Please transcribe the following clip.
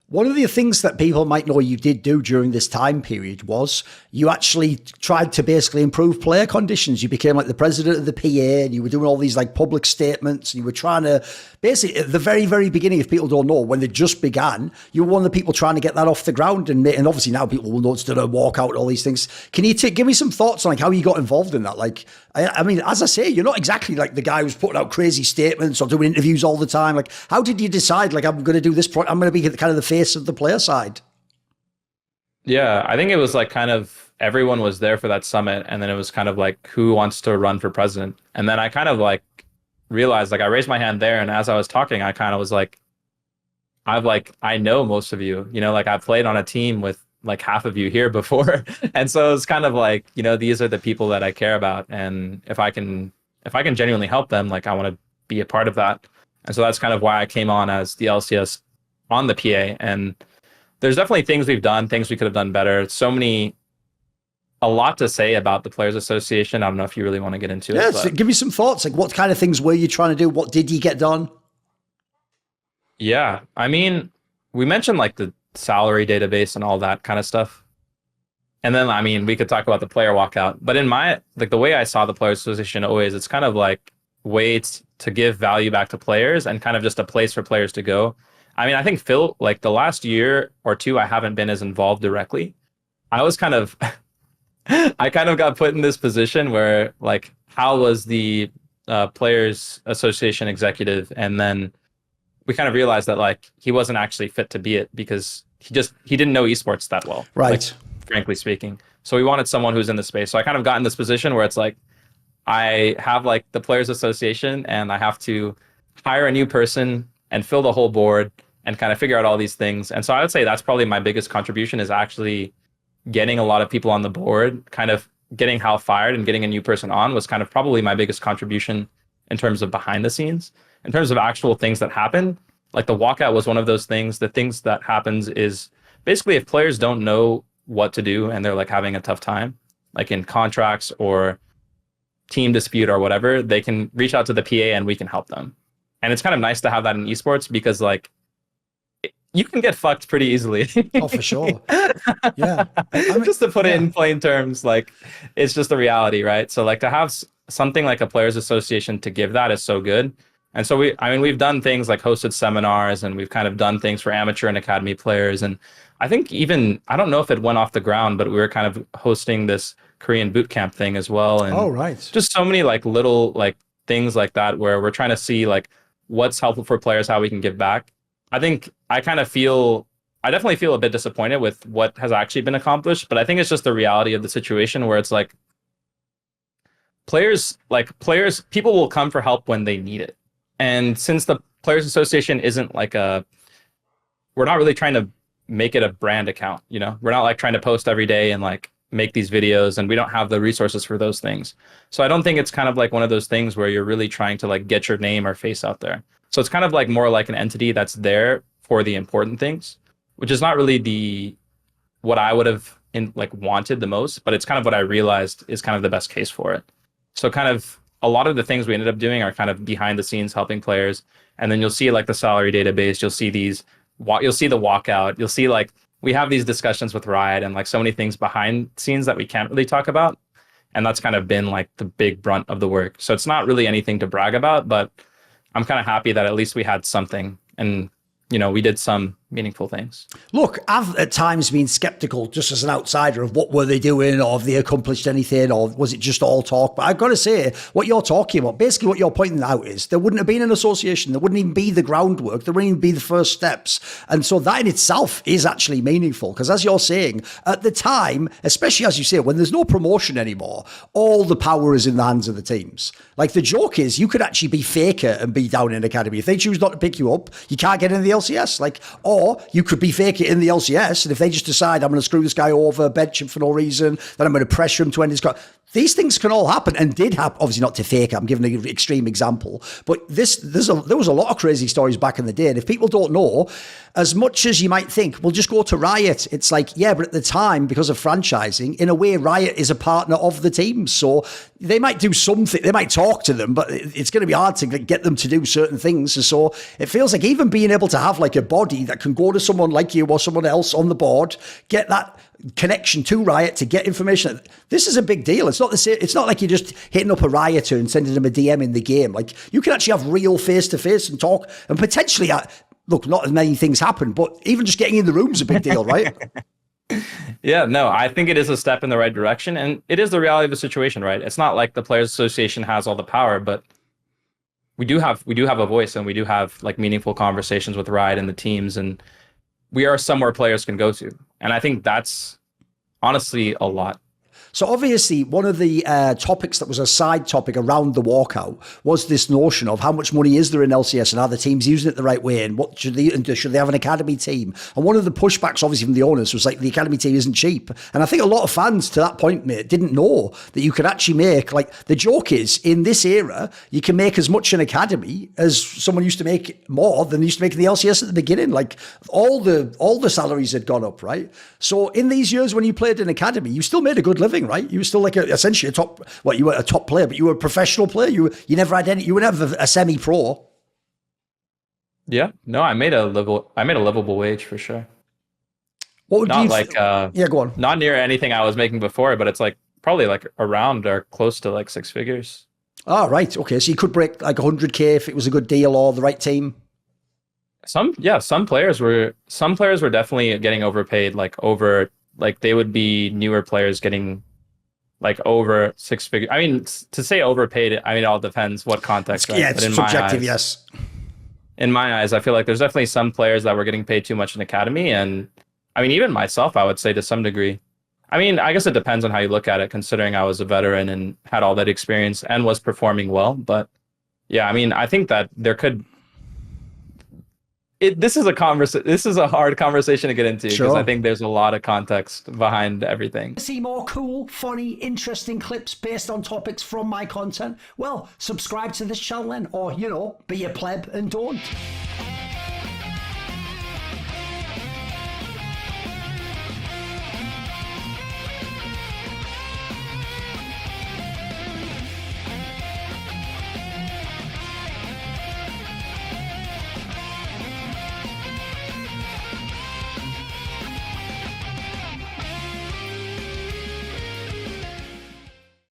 One of the things that people might know you did do during this time period was you actually tried to basically improve player conditions. You became like the president of the PA, and you were doing all these like public statements. And you were trying to basically at the very, very beginning, if people don't know, when they just began, you were one of the people trying to get that off the ground. And obviously now people will know it's done a walkout, all these things. Can you give me some thoughts on like how you got involved in that? Like, I mean, as I say, you're not exactly like the guy who's putting out crazy statements or doing interviews all the time. Like, how did you decide, like, I'm going to do this project, I'm going to be kind of the face of the player side? Yeah, I think it was like kind of everyone was there for that summit, and then it was kind of like who wants to run for president. And then I kind of like realized, like, I raised my hand there, and as I was talking, I kind of was like, I know most of you, you know, like I've played on a team with like half of you here before. And so it's kind of like, you know, these are the people that I care about, and if I can genuinely help them, like I want to be a part of that. And so that's kind of why I came on as the LCS on the PA. And there's definitely things we've done, things we could have done better. A lot to say about the Players Association. I don't know if you really want to get into it. Yes, give me some thoughts. Like, what kind of things were you trying to do? What did you get done? Yeah, I mean, we mentioned like the salary database and all that kind of stuff. And then, I mean, we could talk about the player walkout. But in my, like the way I saw the Players Association always, it's kind of like ways to give value back to players and kind of just a place for players to go. I mean, I think Phil, like the last year or two, I haven't been as involved directly. I was kind of, I kind of got put in this position where like, Hal was the Players Association executive. And then we kind of realized that like, he wasn't actually fit to be it because he didn't know esports that well. Right. Like, frankly speaking. So we wanted someone who's in the space. So I kind of got in this position where it's like, I have like the Players Association and I have to hire a new person and fill the whole board and kind of figure out all these things. And so I would say that's probably my biggest contribution, is actually getting a lot of people on the board, kind of getting Hal fired and getting a new person on was kind of probably my biggest contribution in terms of behind the scenes. In terms of actual things that happen, like the walkout was one of those things. The things that happens is basically if players don't know what to do and they're like having a tough time, like in contracts or team dispute or whatever, they can reach out to the PA and we can help them. And it's kind of nice to have that in esports because like you can get fucked pretty easily. Oh, for sure. Yeah. I mean, just to put it in plain terms, like it's just the reality, right? So like to have something like a Players Association to give that is so good. And so we've done things like hosted seminars, and we've kind of done things for amateur and academy players. And I think even, I don't know if it went off the ground, but we were kind of hosting this Korean boot camp thing as well. And oh, right. just so many like little like things like that where we're trying to see like what's helpful for players, how we can give back. I think I definitely feel a bit disappointed with what has actually been accomplished, but I think it's just the reality of the situation where it's like players, people will come for help when they need it. And since the Players Association isn't like we're not really trying to make it a brand account, you know, we're not like trying to post every day and like make these videos, and we don't have the resources for those things. So I don't think it's kind of like one of those things where you're really trying to like get your name or face out there. So it's kind of like more like an entity that's there for the important things, which is not really what I would have wanted the most, but it's kind of what I realized is kind of the best case for it. So kind of a lot of the things we ended up doing are kind of behind the scenes helping players. And then you'll see like the salary database, you'll see the walkout, you'll see like we have these discussions with Riot and like so many things behind scenes that we can't really talk about. And that's kind of been like the big brunt of the work. So it's not really anything to brag about, but I'm kind of happy that at least we had something, and you know, we did some meaningful things. Look, I've at times been skeptical just as an outsider of what were they doing, or have they accomplished anything, or was it just all talk? But I've got to say, what you're talking about, basically what you're pointing out is there wouldn't have been an association, there wouldn't even be the groundwork, there wouldn't even be the first steps. And so that in itself is actually meaningful, because as you're saying, at the time, especially as you say, when there's no promotion anymore, all the power is in the hands of the teams. Like the joke is you could actually be faker and be down in academy. If they choose not to pick you up, you can't get in the LCS. Like, or you could be fake it in the LCS, and if they just decide I'm going to screw this guy over, bench him for no reason, then I'm going to pressure him to end his contract, these things can all happen and did happen. Obviously not to fake it. I'm giving an extreme example, but there was a lot of crazy stories back in the day. And if people don't know, as much as you might think, well, just go to Riot. It's like, yeah, but at the time, because of franchising, in a way, Riot is a partner of the team. So they might do something, they might talk to them, but it's going to be hard to get them to do certain things. And so it feels like even being able to have like a body that can go to someone like you or someone else on the board, get that connection to Riot to get information. This is a big deal. It's not the same. It's not like you're just hitting up a Rioter and sending them a DM in the game. Like, you can actually have real face-to-face and talk, and potentially, look, not as many things happen, but even just getting in the room's a big deal, right? Yeah, no, I think it is a step in the right direction, and it is the reality of the situation, right? It's not like the Players Association has all the power, but we do have a voice, and we do have like meaningful conversations with Riot and the teams, and we are somewhere players can go to. And I think that's honestly a lot. So obviously, one of the topics that was a side topic around the walkout was this notion of how much money is there in LCS and are the teams using it the right way, and what should they have an academy team? And one of the pushbacks, obviously, from the owners was like, the academy team isn't cheap. And I think a lot of fans to that point, mate, didn't know that you could actually make, like, the joke is, in this era, you can make as much an academy as someone used to make, more than they used to make in the LCS at the beginning. Like, all the salaries had gone up, right? So in these years when you played in academy, you still made a good living, right? You were still like essentially a top, well, you were a top player, but you were a professional player. You never had any, you were never a semi-pro. Yeah, no, I made a livable wage for sure. What would not you like yeah, go on. Not near anything I was making before, but it's like probably like around or close to like 6 figures. Oh, right. Okay. So you could break like 100K if it was a good deal or the right team. Some players were definitely getting overpaid, like they would be newer players getting like over 6 figures. I mean, to say overpaid, I mean, it all depends what context. Right? Yeah, it's subjective, yes. In my eyes, I feel like there's definitely some players that were getting paid too much in academy. And I mean, even myself, I would say to some degree. I mean, I guess it depends on how you look at it, considering I was a veteran and had all that experience and was performing well. But yeah, I mean, I think that there could... This is a hard conversation to get into, because I think there's a lot of context behind everything. See more cool, funny, interesting clips based on topics from my content? Well, subscribe to this channel then, or, be a pleb and don't.